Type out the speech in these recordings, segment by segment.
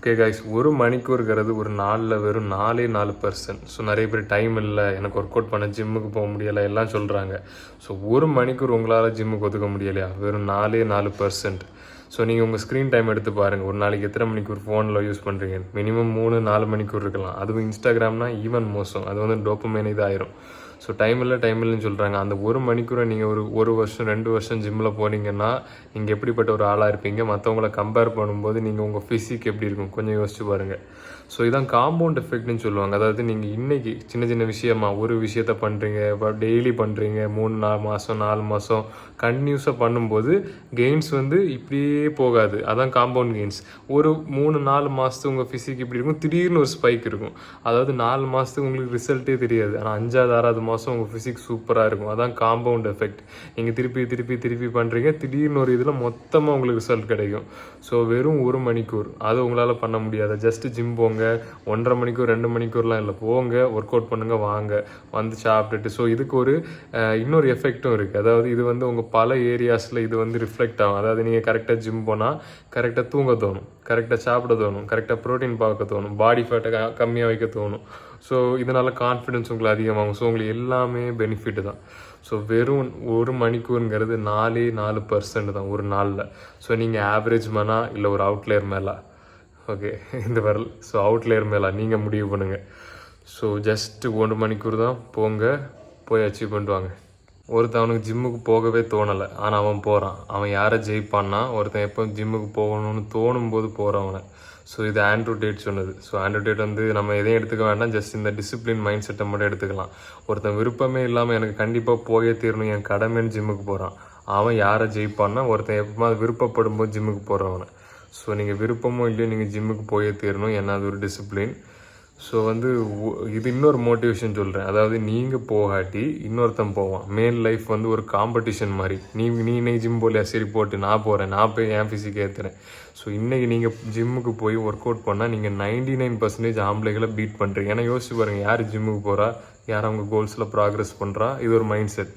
Okay guys, ஒரு மணிக்கூறுங்கிறது ஒரு நாளில் வெறும் 4%. ஸோ நிறைய பேர் டைம் இல்லை, எனக்கு ஒர்க் அவுட் பண்ண ஜிம்முக்கு போக முடியலை எல்லாம் சொல்கிறாங்க. ஸோ ஒரு மணிக்கூர் உங்களால் ஜிம்முக்கு ஒதுக்க முடியலையா? வெறும் 4%. ஸோ நீங்கள் உங்கள் ஸ்க்ரீன் டைம் எடுத்து பாருங்கள். ஒரு நாளைக்கு எத்தனை மணிக்கூர் ஃபோனில் யூஸ் பண்ணுறீங்க? மினிமம் 3-4 மணிக்கூர் இருக்கலாம். அதுவும் இன்ஸ்டாகிராம்னா ஈவன் மோசம். அது வந்து டோப்பமைன் இதாயிரும். ஸோ டைம் இல்லைன்னு சொல்கிறாங்க. அந்த ஒரு மணிக்கூரை நீங்கள் ஒரு வருஷம் 2 வருஷம் ஜிம்மில் போனீங்கன்னா நீங்கள் எப்படிப்பட்ட ஒரு ஆளாக இருப்பீங்க? மற்றவங்கள கம்பேர் பண்ணும்போது நீங்கள் உங்கள் ஃபிசிக் எப்படி இருக்கும் கொஞ்சம் யோசிச்சு பாருங்கள். ஸோ இதான் காம்பவுண்ட் எஃபெக்ட்னு சொல்லுவாங்க. அதாவது நீங்கள் இன்றைக்கி சின்ன சின்ன விஷயமா ஒரு விஷயத்த பண்ணுறீங்க, இப்போ டெய்லி பண்ணுறீங்க, 3-4 மாதம் 4 மாதம் கண்டினியூஸாக பண்ணும்போது கெயின்ஸ் வந்து இப்படியே போகாது. அதான் காம்பவுண்ட் கெயின்ஸ். ஒரு 3-4 மாதத்துக்கு உங்கள் ஃபிசிக் இப்படி இருக்கும், திடீர்னு ஒரு ஸ்பைக் இருக்கும். அதாவது 4 மாதத்துக்கு உங்களுக்கு ரிசல்ட்டே தெரியாது, ஆனால் 5-6 மாதம் உங்கள் ஃபிசிக்ஸ் சூப்பராக இருக்கும். அதான் காம்பவுண்ட் எஃபெக்ட். நீங்கள் திருப்பி பண்ணுறீங்க, திடீர்னு ஒரு இதில் மொத்தமாக உங்களுக்கு ரிசல்ட் கிடைக்கும். ஸோ வெறும் ஒரு மணிக்கூர் அது உங்களால் பண்ண முடியாது. ஜஸ்ட்டு ஜிம் போங்க, 1.5 மணிக்கூர் 2 மணிக்கூர்லாம் இல்லை, போங்க, ஒர்க் அவுட் பண்ணுங்கள், வாங்க, வந்து சாப்பிட்டுட்டு. ஸோ இதுக்கு ஒரு இன்னொரு எஃபெக்டும் இருக்குது. அதாவது இது வந்து உங்கள் பல ஏரியாஸில் இது வந்து ரிஃப்ளெக்ட் ஆகும். அதாவது நீங்கள் கரெக்டாக ஜிம் போனால் கரெக்டாக தூங்க தோணும், கரெக்டாக சாப்பிட தோணும், கரெக்டாக ப்ரோட்டீன் பார்க்க தோணும், பாடி ஃபேட்டை கம்மியாக வைக்க தோணும். ஸோ இதனால் கான்ஃபிடென்ஸ் உங்களுக்கு அதிகமாகும். ஸோ உங்களுக்கு எல்லாமே பெனிஃபிட்டு தான். ஸோ வெறும் ஒரு மணிக்கூருங்கிறது 4% தான் ஒரு நாளில். ஸோ நீங்கள் ஆவரேஜ் மேனா இல்லை ஒரு அவுட்லேயர் மேலே? ஓகே, இந்த வரல். ஸோ அவுட்லேயர் மேலே நீங்கள் முடிவு பண்ணுங்கள். ஸோ ஜஸ்ட்டு 1 மணிக்கூர் தான் போங்க, போய் அச்சீவ் பண்ணிட்டு வாங்க. ஒருத்தவனுக்கு ஜிம்முக்கு போகவே தோணலை, ஆனால் அவன் போகிறான். அவன் யாரை ஜெயிப்பான்னா, ஒருத்தன் எப்போ ஜிம்முக்கு போகணும்னு தோணும் போது போகிறவனை. ஸோ இது ஆண்ட்ரூ டேட் சொன்னது. ஸோ ஆண்ட்ரூ டேட் வந்து நம்ம எதையும் எடுத்துக்க வேண்டாம், ஜஸ்ட் இந்த டிசிப்ளின் மைண்ட் செட்டை மட்டும் எடுத்துக்கலாம். ஒருத்தன் விருப்பமே இல்லாமல் எனக்கு கண்டிப்பாக போயே தீரணும், என் கடமைன்னு ஜிம்முக்கு போகிறான். அவன் யாரை ஜெயிப்பான்னா, ஒருத்தன் எப்போ விருப்பப்படும் போது ஜிம்முக்கு போகிறவனை. ஸோ நீங்கள் விருப்பமும் இல்லையோ நீங்கள் ஜிம்முக்கு போயே தீரணும், ஏன்னா அது ஒரு டிசிப்ளின். ஸோ வந்து இது இன்னொரு மோட்டிவேஷன் சொல்கிறேன். அதாவது நீங்கள் போகாட்டி இன்னொருத்தன் போவான். மேல் லைஃப் வந்து ஒரு காம்படிஷன் மாதிரி. நீ இன்னைக்கு ஜிம் போலியா, சரி போட்டு நான் போகிறேன், நான் போய் என் ஃபிசிக் ஏற்றுறேன். ஸோ இன்றைக்கி நீங்கள் ஜிம்முக்கு போய் ஒர்க் அவுட் பண்ணால் நீங்கள் 99% ஆம்பளைகளை பீட் பண்ணுறீங்க. ஏன்னா யோசிச்சு பாருங்கள், யார் ஜிம்முக்கு போகிறா, யார் அவங்க கோல்ஸில் ப்ராக்ரஸ் பண்ணுறா. இது ஒரு மைண்ட் செட்.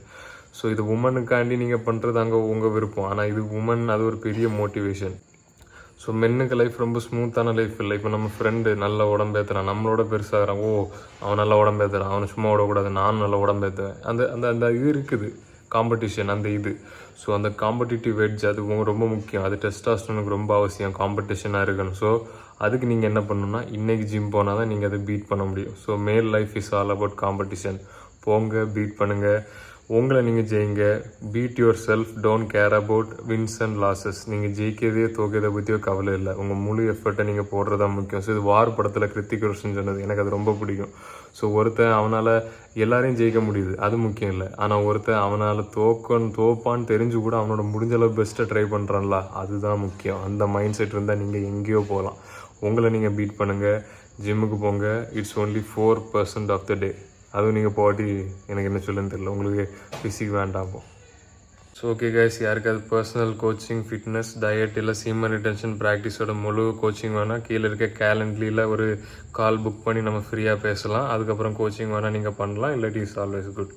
ஸோ இது உமனுக்காண்டி நீங்கள் பண்ணுறது அங்கே உங்கள் விருப்பம், ஆனால் இது உமன், அது ஒரு பெரிய மோட்டிவேஷன். ஸோ மென்னுக்கு லைஃப் ரொம்ப ஸ்மூத்தான லைஃப் இல்லை. இப்போ நம்ம ஃப்ரெண்டு நல்ல உடம்பேற்றுறான், நம்மளோட பெருசாகிறான், ஓ அவன் நல்லா உடம்பேற்றுறான், அவனை சும்மா விடக்கூடாது, நானும் நல்லா உடம்பேற்றுவேன். அந்த இது இருக்குது, காம்படிஷன், அந்த இது. ஸோ அந்த காம்படிட்டிவ் எட்ஜ் அது ரொம்ப முக்கியம். அது டெஸ்டாஸ்டரோனுக்கு ரொம்ப அவசியம், காம்படிஷனாக இருக்கணும். ஸோ அதுக்கு நீங்கள் என்ன பண்ணணும்னா, இன்றைக்கி ஜிம் போனால் தான் நீங்கள் அதை பீட் பண்ண முடியும். So male life is all about competition. போங்க, பீட் பண்ணுங்கள், உங்களை நீங்கள் ஜெயிங்க. Beat yourself, don't care about wins and losses. நீங்கள் ஜெயிக்கிறதே தோக்கிறதை பற்றியோ கவலை இல்லை, உங்கள் முழு எஃபர்ட்டை நீங்கள் போடுறதா முக்கியம். ஸோ இது வார் படத்தில் கிருத்திக் ரோஷன் சொன்னது, எனக்கு அது ரொம்ப பிடிக்கும். ஸோ ஒருத்தன் அவனால் எல்லாரையும் ஜெயிக்க முடியுது, அது முக்கியம் இல்லை. ஆனால் ஒருத்தன் அவனால் தோப்பான்னு தெரிஞ்சு கூட அவனோட முடிஞ்சளவு பெஸ்ட்டை ட்ரை பண்ணுறான்ல, அதுதான் முக்கியம். அந்த மைண்ட் செட் இருந்தால் நீங்கள் எங்கேயோ போகலாம். உங்களை நீங்கள் பீட் பண்ணுங்கள், ஜிம்முக்கு போங்க. இட்ஸ் ஓன்லி 4% ஆஃப் த டே. அதுவும் நீங்கள் போட்டி எனக்கு என்ன சொல்லுன்னு தெரியல, உங்களுக்கு ஃபிசிக் வேண்டாம். ஸோ ஓகே கைஸ், யாருக்காவது பர்சனல் கோச்சிங், ஃபிட்னஸ், டயட் இல்லை சீமன் ரிட்டென்ஷன் ப்ராக்டிஸோட முழு கோச்சிங் வேணால் கீழே இருக்க கேலண்ட்லியில் ஒரு கால் புக் பண்ணி நம்ம ஃப்ரீயாக பேசலாம். அதுக்கப்புறம் கோச்சிங் வேணால் நீங்கள் பண்ணலாம், இல்லாட்டி இஸ் ஆல்வேஸ் குட்.